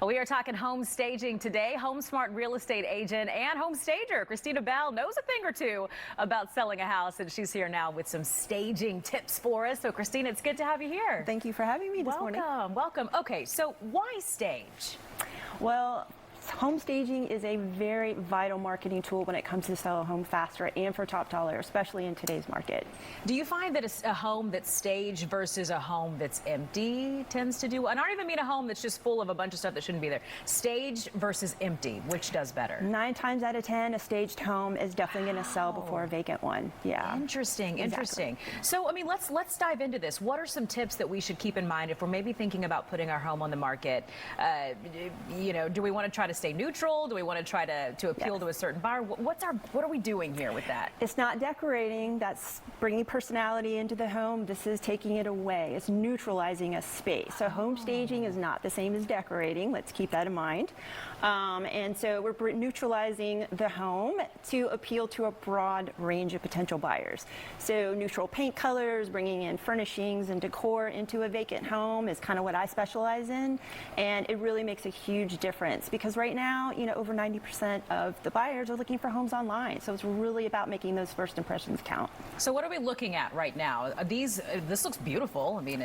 We are talking home staging today. HomeSmart real estate agent and home stager Krisztina Bell knows a thing or two about selling a house, and she's here now with some staging tips for us. So, Krisztina, it's good to have you here. Thank you for having me this morning. Welcome. Okay, so why stage? Well, home staging is a very vital marketing tool when it comes to sell a home faster and for top dollar, especially in today's market. Do you find that a home that's staged versus a home that's empty tends to do? And I don't even mean a home that's just full of a bunch of stuff that shouldn't be there. Staged versus empty, which does better? 9 times out of 10, a staged home is definitely going to sell before a vacant one. Yeah. Interesting. Exactly. Interesting. So, I mean, let's dive into this. What are some tips that we should keep in mind if we're maybe thinking about putting our home on the market? Do we want to try to stay neutral? Do we want to try to appeal to a certain buyer? What are we doing here with that? It's not decorating. That's bringing personality into the home. This is taking it away. It's neutralizing a space. So home staging is not the same as decorating. Let's keep that in mind. And so we're neutralizing the home to appeal to a broad range of potential buyers. So neutral paint colors, bringing in furnishings and decor into a vacant home is kind of what I specialize in. And it really makes a huge difference because right now, over 90% of the buyers are looking for homes online. So it's really about making those first impressions count. So what are we looking at right now? This looks beautiful. I mean,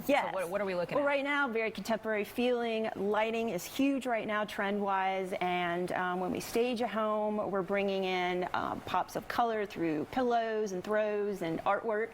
Yes. So what are we looking at? Well, right now, very contemporary feeling. Lighting is huge right now, trend-wise. And when we stage a home, we're bringing in pops of color through pillows and throws and artwork,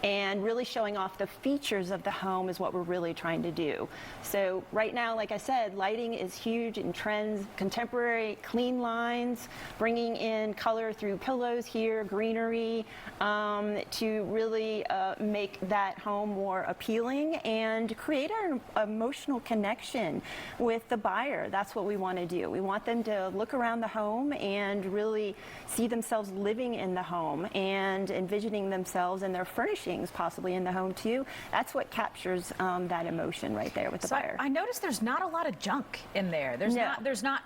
and really showing off the features of the home is what we're really trying to do. So right now, like I said, lighting is huge in trends, contemporary, clean lines, bringing in color through pillows here, greenery, to really make that home more appealing and create an emotional connection with the buyer. That's what we want to do. We want them to look around the home and really see themselves living in the home and envisioning themselves and their furnishings possibly in the home too. That's what captures that emotion right there with the buyer. I noticed there's not a lot of junk in there. There's not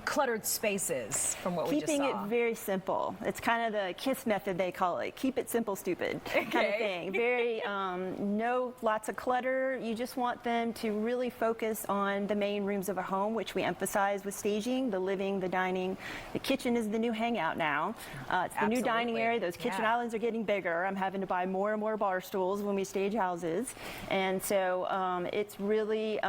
cluttered spaces from what we just saw. Keeping it very simple. It's kind of the KISS method, they call it. Keep it simple, stupid kind of thing. Very, no lots of clutter. You just want them to really focus on the main rooms of a home, which we emphasize with staging, the living, the dining. The kitchen is the new hangout now. It's the new dining area. Those kitchen islands are getting bigger. I'm having to buy more and more bar stools when we stage houses. And so it's really,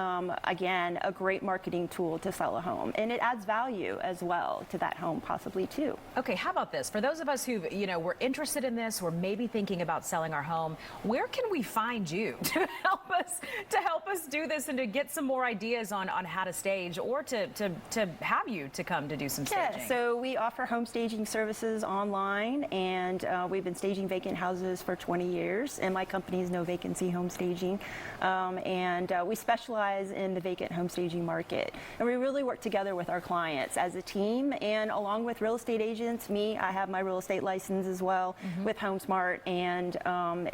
again, a great marketing tool to sell a home. And it adds value as well to that home possibly too. Okay, how about this? For those of us who, we're interested in this, we're maybe thinking about selling our home, where can we find you to help us do this and to get some more ideas on how to stage or to have you to come to do some staging? Yeah, so we offer home staging services online, and we've been staging vacant houses for 20 years, and my company is No Vacancy Home Staging, and we specialize in the vacant home staging market, and we really work together with our clients as a team, and along with real estate agents, I have my real estate license as well with HomeSmart, and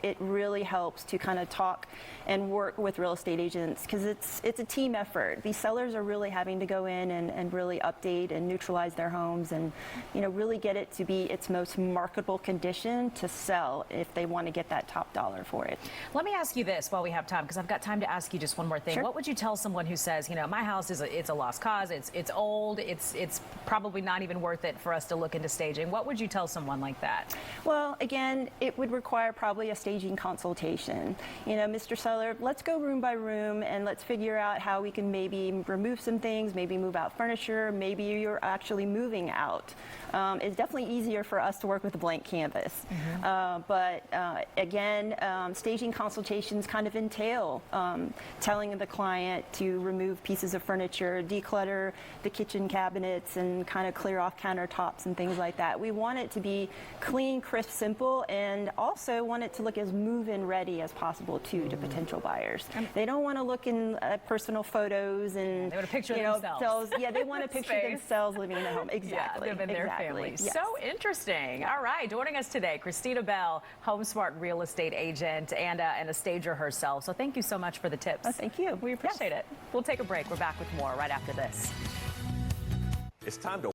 it really helps to kind of talk and work with real estate agents because it's a team effort. These sellers are really having to go in and really update and neutralize their homes and really get it to be its most marketable condition to sell if they want to get that top dollar for it. Let me ask you this while we have time, because I've got time to ask you just one more thing. Sure. What would you tell someone who says, my house is a lost cause, it's old, it's probably not even worth it for us to look into staging? What would you tell someone like that? Well, again, it would require probably a staging consultation. Mr. Seller, let's go room by room and let's figure out how we can maybe remove some things, maybe move out furniture, maybe you're actually moving out. It's definitely easier for us to work with a blank canvas. But again, staging consultations kind of entail telling the client to remove pieces of furniture, declutter the kitchen cabinets, and kind of clear off countertops and things like that. We want it to be clean, crisp, simple, and also want it to look as move-in ready as possible too to potential buyers. They don't want to look in personal photos and they want to picture themselves. Yeah, they want to picture themselves living in the home. Exactly. Them and their family. Yes. So interesting. All right, joining us today, Krisztina Bell, HomeSmart real estate agent and a stager herself. So thank you so much for the tips. Oh, thank you. We appreciate it. We'll take a break. We're back with more right after this. It's time to